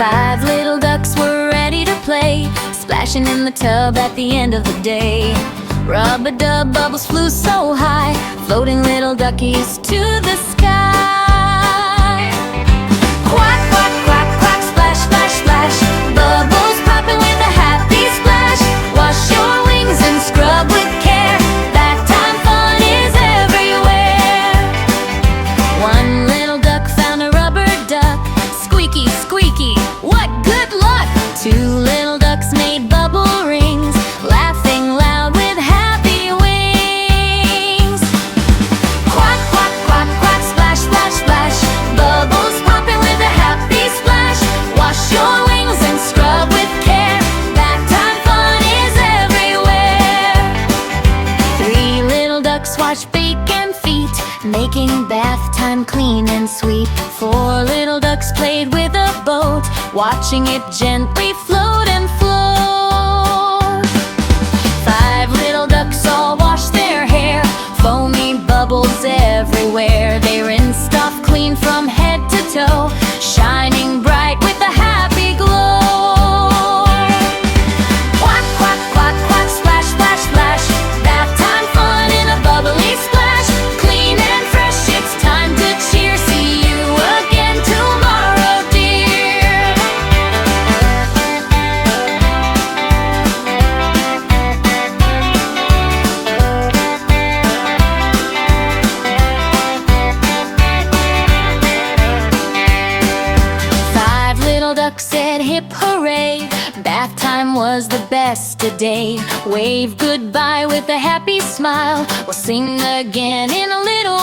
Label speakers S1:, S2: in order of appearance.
S1: 5 little ducks were ready to play, splashing in the tub at the end of the day. Rub-a-dub, bubbles flew so high, floating little duckies to the sky. Quack, quack, quack, quack, splash, splash, splash, bubbles popping with a happy splash. Wash your wings and scrub with care, that time fun is everywhere. One little duck found a rubber duck, squeaky, squeaky, what good luck! 2 little ducks made bubble rings, laughing loud with happy wings. Quack, quack, quack, quack, splash, splash, splash, bubbles popping with a happy splash. Wash your wings and scrub with care, that time fun is everywhere. 3 little ducks watched bacon feet, making bath time clean and sweet. 4 little ducks played with a boat, watching it gently float and float. 5 little ducks all washed their hair, foamy bubbles everywhere. They rinsed off clean from head to toe, shining bright with a happy glow. Quack, quack, quack, quack, splash, splash, splash, bath time fun in a bubbly splash. Clean and fresh, it's time to cheer. See you again tomorrow, dear. 5 little ducks said hip hooray, bath time was the best today. Wave goodbye with a happy smile, we'll sing again in a little